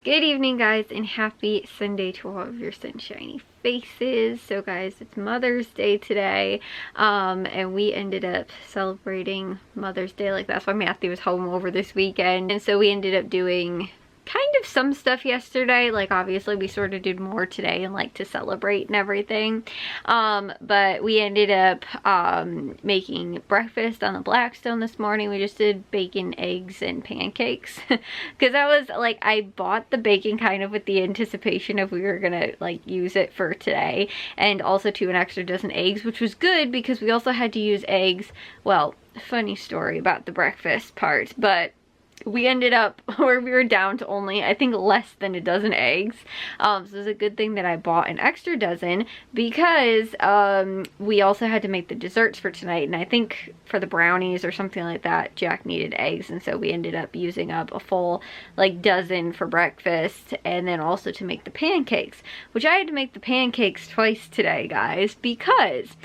Good evening, guys, and happy Sunday to all of your sunshiny faces. So guys, it's Mother's Day today, and we ended up celebrating Mother's Day. Like, that's why Matthew was home over this weekend, and so we ended up doing kind of some stuff yesterday. Like, obviously we sort of did more today and like to celebrate and everything, but we ended up making breakfast on the Blackstone this morning. We just did bacon, eggs, and pancakes because I was like, I bought the bacon kind of with the anticipation of we were gonna like use it for today, and also an extra dozen eggs, which was good because we also had to use eggs. Well, funny story about the breakfast part, but we ended up where we were down to only, I think, less than a dozen eggs. So it's a good thing that I bought an extra dozen because we also had to make the desserts for tonight, and I think for the brownies or something like that, Jack needed eggs, and so we ended up using up a full like dozen for breakfast, and then also to make the pancakes, which I had to make the pancakes twice today, guys, because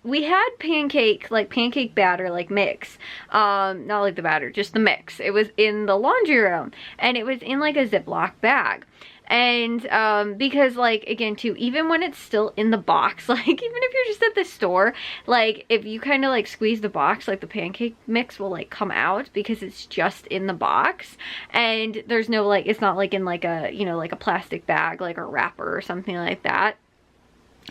we had pancake batter, like mix, not like the batter, just the mix. It was in the laundry room, and it was in like a Ziploc bag. And because, like, again too, even when it's still in the box, like even if you're just at the store, like if you kind of like squeeze the box, like the pancake mix will like come out because it's just in the box, and there's no like, it's not like in like a, you know, like a plastic bag, like a wrapper or something like that.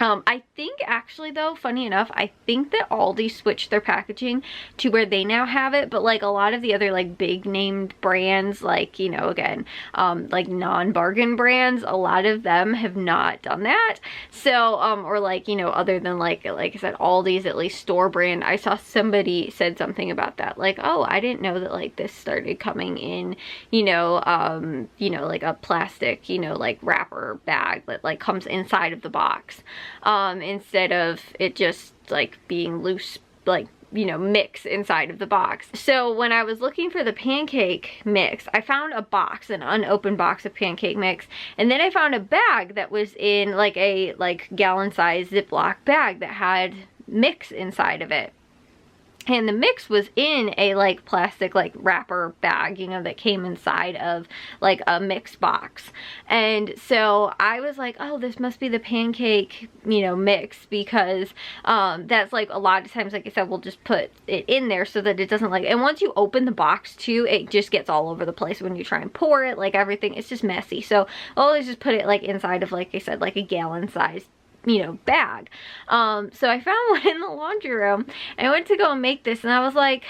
I think actually though, funny enough, I think that Aldi switched their packaging to where they now have it, but like a lot of the other like big named brands, like, you know, again, like non-bargain brands, a lot of them have not done that. So, or like, you know, other than like I said, Aldi's at least store brand, I saw somebody said something about that, like, oh, I didn't know that like this started coming in, you know, like a plastic, you know, like wrapper bag that like comes inside of the box. Instead of it just like being loose, like, you know, mix inside of the box. So when I was looking for the pancake mix, I found a box, an unopened box of pancake mix, and then I found a bag that was in like a gallon size Ziploc bag that had mix inside of it. And the mix was in a like plastic like wrapper bag, you know, that came inside of like a mix box. And so I was like, oh, this must be the pancake, you know, mix, because that's like a lot of times, like I said, we'll just put it in there so that it doesn't like, and once you open the box too, it just gets all over the place when you try and pour it, like everything, it's just messy. So I'll always just put it like inside of, like I said, like a gallon size, you know, bag. So I found one in the laundry room, and I went to go and make this, and I was like,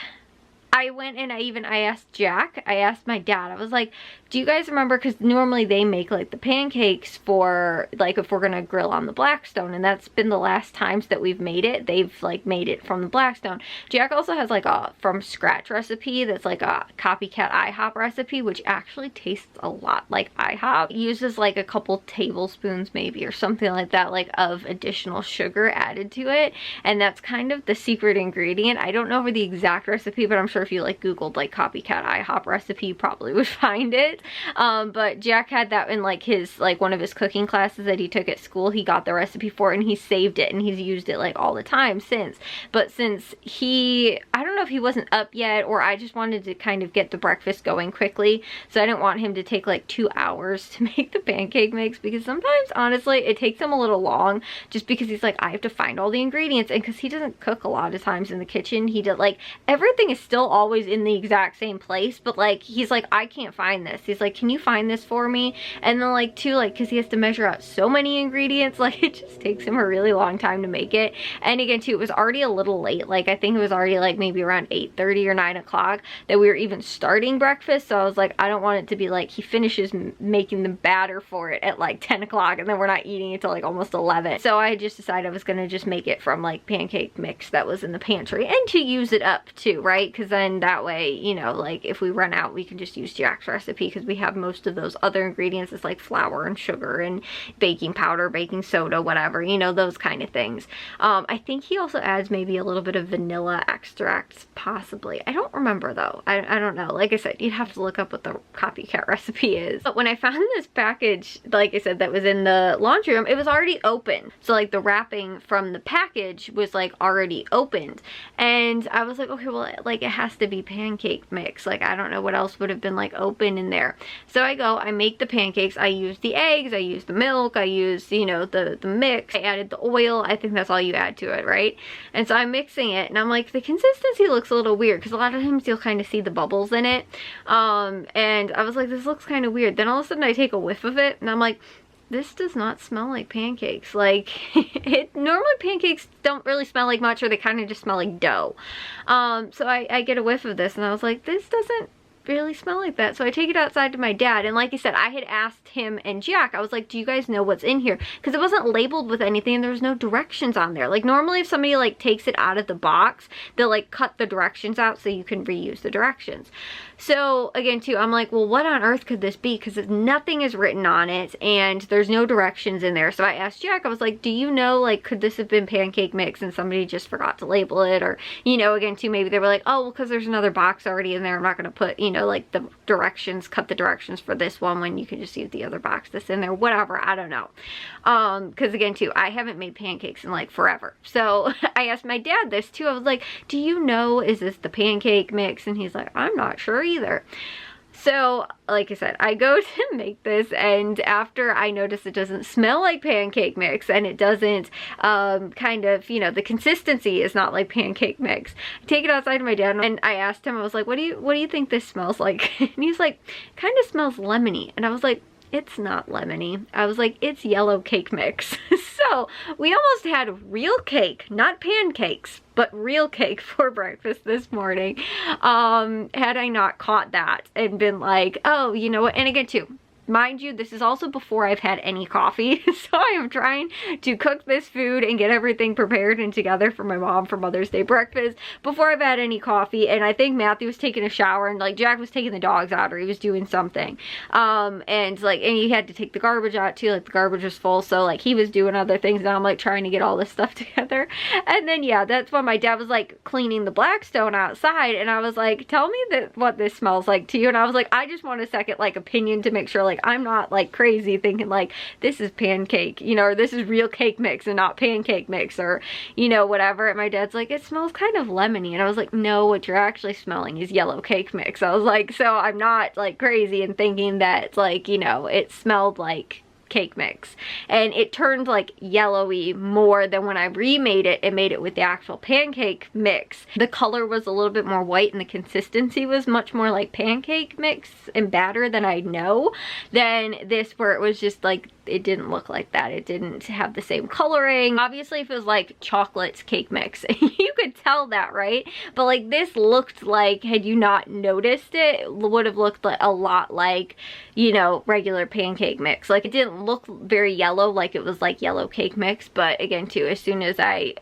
I went and I asked Jack, I asked my dad, I was like, do you guys remember, because normally they make like the pancakes for like if we're gonna grill on the Blackstone, and that's been the last times that we've made it, they've like made it from the Blackstone. Jack also has like a from scratch recipe that's like a copycat IHOP recipe, which actually tastes a lot like IHOP. It uses like a couple tablespoons maybe or something like that, like of additional sugar added to it, and that's kind of the secret ingredient. I don't know for the exact recipe, but I'm sure if you like googled like copycat IHOP recipe, you probably would find it. But Jack had that in like his, like one of his cooking classes that he took at school. He got the recipe for it and he saved it, and he's used it like all the time since. But since I don't know if he wasn't up yet, or I just wanted to kind of get the breakfast going quickly, so I didn't want him to take like 2 hours to make the pancake mix, because sometimes honestly it takes him a little long, just because he's like, I have to find all the ingredients, and because he doesn't cook a lot of times in the kitchen, he does like, everything is still always in the exact same place, but like he's like, I can't find this. He's like, can you find this for me? And then like too, like because he has to measure out so many ingredients, like it just takes him a really long time to make it. And again too, it was already a little late, like I think it was already like maybe around 8:30 or 9 o'clock that we were even starting breakfast. So I was like, I don't want it to be like he finishes making the batter for it at like 10 o'clock and then we're not eating it till like almost 11. So I just decided I was gonna just make it from like pancake mix that was in the pantry, and to use it up too, right? Because then that way, you know, like if we run out, we can just use Jack's recipe, because we have most of those other ingredients. It's like flour and sugar and baking powder, baking soda, whatever, you know, those kind of things. I think he also adds maybe a little bit of vanilla extract, possibly. I don't remember though. I don't know. Like I said, you'd have to look up what the copycat recipe is. But when I found this package, like I said, that was in the laundry room, it was already open. So like the wrapping from the package was like already opened. And I was like, okay, well, like it has to be pancake mix. Like I don't know what else would have been like open in there. there. So I go, I make the pancakes, I use the eggs, I use the milk, I use, you know, the mix, I added the oil. I think that's all you add to it, right? And so I'm mixing it, and I'm like, the consistency looks a little weird, because a lot of times you'll kind of see the bubbles in it. And I was like, this looks kind of weird. Then all of a sudden I take a whiff of it, and I'm like, this does not smell like pancakes. Like, normally pancakes don't really smell like much, or they kind of just smell like dough. So I get a whiff of this, and I was like, this doesn't really smell like that. So I take it outside to my dad, and like I said, I had asked him and Jack, I was like, do you guys know what's in here? Because it wasn't labeled with anything, and there was no directions on there. Like, normally if somebody like takes it out of the box, they'll like cut the directions out so you can reuse the directions. So again too, I'm like, well, what on earth could this be? Because nothing is written on it, and there's no directions in there. So I asked Jack, I was like, do you know, like, could this have been pancake mix and somebody just forgot to label it? Or, you know, again too, maybe they were like, oh, well, because there's another box already in there, I'm not going to put, you know, like the directions, cut the directions for this one when you can just use the other box that's in there, whatever, I don't know. Because again too, I haven't made pancakes in like forever. So I asked my dad this too. I was like, do you know, is this the pancake mix? And he's like, I'm not sure either. So, like I said, I go to make this, and after I notice it doesn't smell like pancake mix, and it doesn't, kind of, you know, the consistency is not like pancake mix, I take it outside to my dad, and I asked him, I was like, what do you think this smells like? And he's like, kind of smells lemony. And I was like, it's not lemony. I was like, it's yellow cake mix. So we almost had real cake, not pancakes, but real cake for breakfast this morning. Had I not caught that and been like, oh, you know what? And again too, mind you, this is also before I've had any coffee. So I am trying to cook this food and get everything prepared and together for my mom for Mother's Day breakfast before I've had any coffee. And I think Matthew was taking a shower, and like Jack was taking the dogs out, or he was doing something. And he had to take the garbage out too, like the garbage was full. So like he was doing other things, and I'm like trying to get all this stuff together. And then yeah, that's when my dad was like cleaning the Blackstone outside, and I was like, tell me what this smells like to you. And I was like, I just want a second like opinion to make sure like I'm not like crazy thinking like this is pancake, you know, or this is real cake mix and not pancake mix, or, you know, whatever. And my dad's like, it smells kind of lemony. And I was like, no, what you're actually smelling is yellow cake mix. I was like, so I'm not like crazy and thinking that like, you know, it smelled like cake mix. And it turned like yellowy more than when I remade it and made it with the actual pancake mix. The color was a little bit more white, and the consistency was much more like pancake mix and batter than I know than this, where it was just like, it didn't look like that. It didn't have the same coloring. Obviously if it was like chocolate cake mix, you could tell that, right? But like this looked like, had you not noticed it, it would have looked like a lot like, you know, regular pancake mix. Like it didn't look very yellow, like it was like yellow cake mix. But again too, as soon as I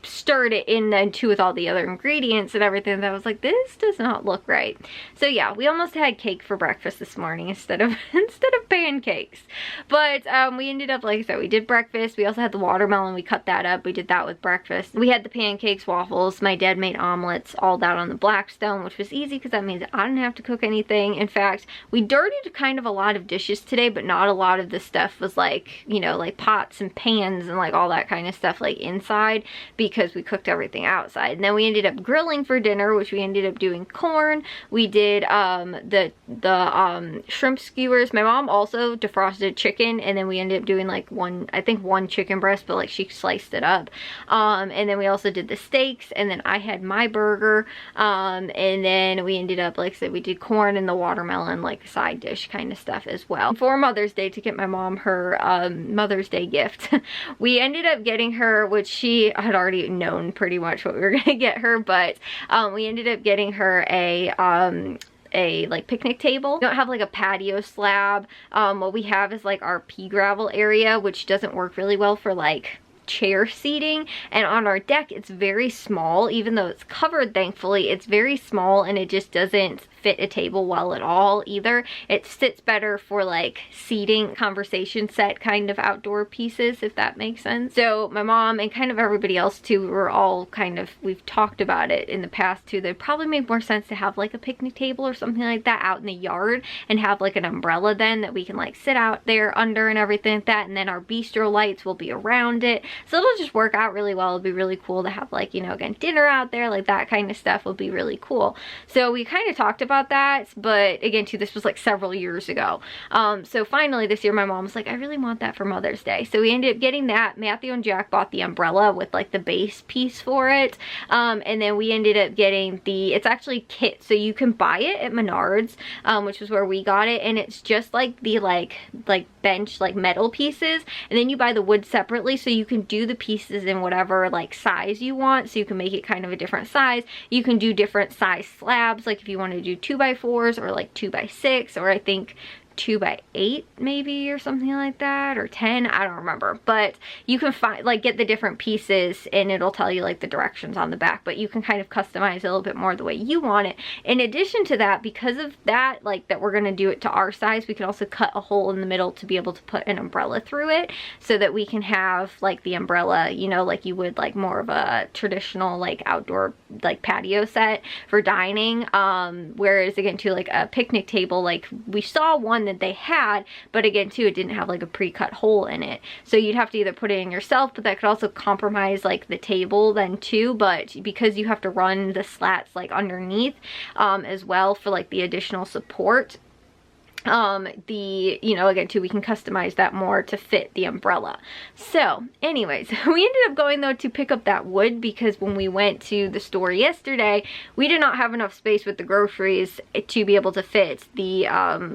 stirred it in then too with all the other ingredients and everything, that I was like, this does not look right. So yeah, we almost had cake for breakfast this morning instead of pancakes. But we ended up, like I said, we did breakfast. We also had the watermelon, we cut that up, we did that with breakfast. We had the pancakes, waffles, my dad made omelets, all that on the Blackstone, which was easy because that means I didn't have to cook anything. In fact, we dirtied kind of a lot of dishes today, but not a lot of the stuff was like, you know, like pots and pans and like all that kind of stuff like inside, because we cooked everything outside. And then we ended up grilling for dinner, which we ended up doing corn. We did the shrimp skewers. My mom also defrosted chicken, and then we ended up doing like one chicken breast, but like she sliced it up. And then we also did the steaks, and then I had my burger. And then we ended up, like I said, we did corn and the watermelon, like side dish kind of stuff as well. For Mother's Day, to get my mom her Mother's Day gift, we ended up getting her, which she had already known pretty much what we were gonna get her, but we ended up getting her a like picnic table. We don't have like a patio slab. What we have is like our pea gravel area, which doesn't work really well for like chair seating. And on our deck, it's very small. Even though it's covered, thankfully, it's very small, and it just doesn't fit a table well at all either. It sits better for like seating, conversation set kind of outdoor pieces, if that makes sense. So my mom and kind of everybody else too, we're all kind of, we've talked about it in the past too, that it'd probably make more sense to have like a picnic table or something like that out in the yard, and have like an umbrella then that we can like sit out there under and everything like that. And then our bistro lights will be around it. So it'll just work out really well. It'll be really cool to have like, you know, again, dinner out there, like that kind of stuff will be really cool. So we kind of talked about that, but again too, this was like several years ago. So finally this year my mom was like, I really want that for Mother's Day. So we ended up getting that. Matthew and Jack bought the umbrella with like the base piece for it. And then we ended up getting it's actually kit. So you can buy it at Menards, which was where we got it. And it's just like the like bench, like metal pieces. And then you buy the wood separately. So you can do the pieces in whatever like size you want. So you can make it kind of a different size. You can do different size slabs. Like if you want to do 2x4s or like 2x6, or I think 2x8 maybe, or something like that, or 10, I don't remember. But you can find, like, get the different pieces and it'll tell you like the directions on the back, but you can kind of customize it a little bit more the way you want it. In addition to that, because of that, like that we're going to do it to our size, we can also cut a hole in the middle to be able to put an umbrella through it, so that we can have like the umbrella, you know, like you would like more of a traditional like outdoor like patio set for dining. Whereas again too, like a picnic table, like we saw one that they had, but again too, it didn't have like a pre-cut hole in it, so you'd have to either put it in yourself, but that could also compromise like the table then too. But because you have to run the slats like underneath as well for like the additional support, you know, again too, we can customize that more to fit the umbrella. So anyways, we ended up going though to pick up that wood, because when we went to the store yesterday, we did not have enough space with the groceries to be able to fit the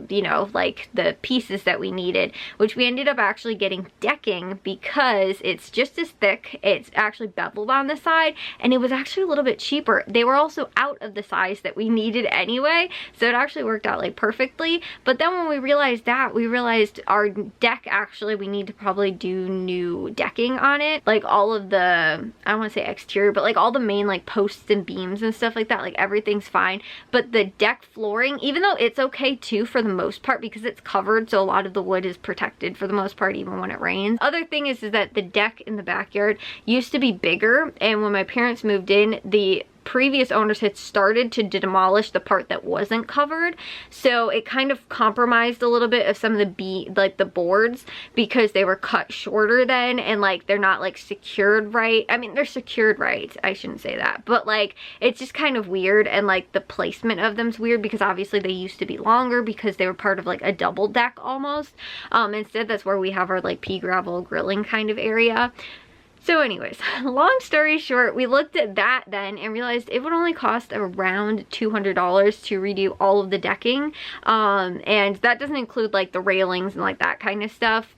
you know, like the pieces that we needed, which we ended up actually getting decking, because it's just as thick, it's actually beveled on the side, and it was actually a little bit cheaper. They were also out of the size that we needed anyway, so it actually worked out like perfectly. But then when we realized that, we realized our deck, actually we need to probably do new decking on it, like all of the, I don't want to say exterior, but like all the main like posts and beams and stuff like that, like everything's fine. But the deck flooring, even though it's okay too for the most part because it's covered, so a lot of the wood is protected for the most part even when it rains. Other thing is that the deck in the backyard used to be bigger, and when my parents moved in, the previous owners had started to demolish the part that wasn't covered, so it kind of compromised a little bit of some of the boards, because they were cut shorter then, and like they're not like secured right. I mean, they're secured right, I shouldn't say that, but like it's just kind of weird, and like the placement of them's weird, because obviously they used to be longer because they were part of like a double deck almost. Instead, that's where we have our like pea gravel grilling kind of area. So anyways, long story short, we looked at that then and realized it would only cost around $200 to redo all of the decking. And that doesn't include like the railings and like that kind of stuff.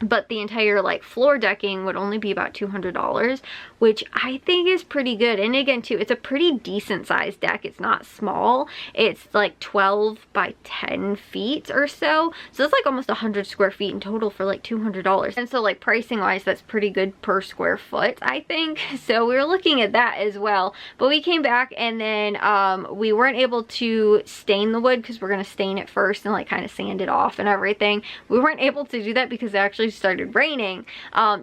But the entire like floor decking would only be about $200, which I think is pretty good. And again too, it's a pretty decent sized deck. It's not small. It's like 12 by 10 feet or so. So it's like almost 100 square feet in total for like $200. And so like pricing wise, that's pretty good per square foot, I think. So we were looking at that as well. But we came back, and then we weren't able to stain the wood, because we're going to stain it first and like kind of sand it off and everything. We weren't able to do that because it actually started raining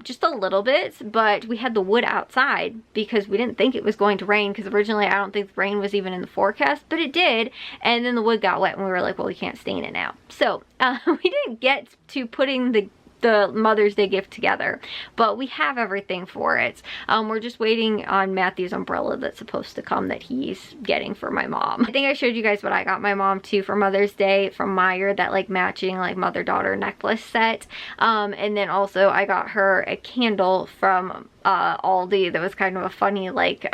just a little bit, but we had the wood outside because we didn't think it was going to rain, because originally I don't think the rain was even in the forecast, but it did. And then the wood got wet and we were like, well, we can't stain it now. So we didn't get to putting the Mother's Day gift together, but we have everything for it. We're just waiting on Matthew's umbrella that's supposed to come, that he's getting for my mom. I think I showed you guys what I got my mom too for Mother's Day from Meijer, that like matching like mother-daughter necklace set. And then also I got her a candle from Aldi that was kind of a funny like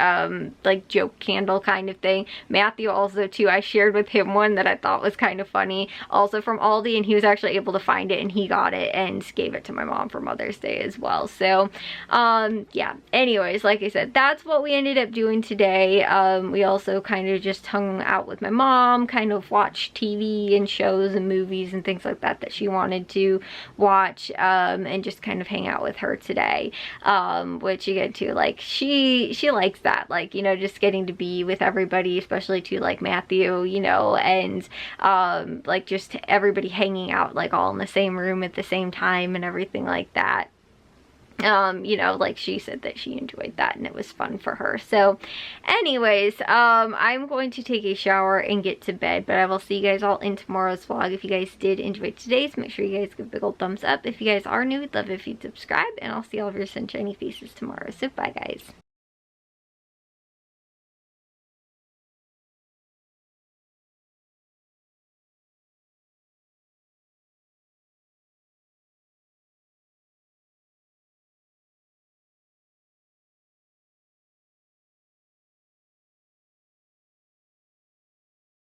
joke candle kind of thing. Matthew also too, I shared with him one that I thought was kind of funny, also from Aldi, and he was actually able to find it and he got it and gave it to my mom for Mother's Day as well. So yeah, anyways, like I said, that's what we ended up doing today. We also kind of just hung out with my mom, kind of watched TV and shows and movies and things like that that she wanted to watch, and just kind of hang out with her today. Which you get to, like, she likes that, like, you know, just getting to be with everybody, especially to like Matthew, you know, and like just everybody hanging out like all in the same room at the same time and everything like that. you know, like she said that she enjoyed that and it was fun for her. So anyways, I'm going to take a shower and get to bed, but I will see you guys all in tomorrow's vlog. If you guys did enjoy today's, make sure you guys give a big old thumbs up. If you guys are new, we'd love it if you'd subscribe, and I'll see all of your sunshiny faces tomorrow. So bye guys.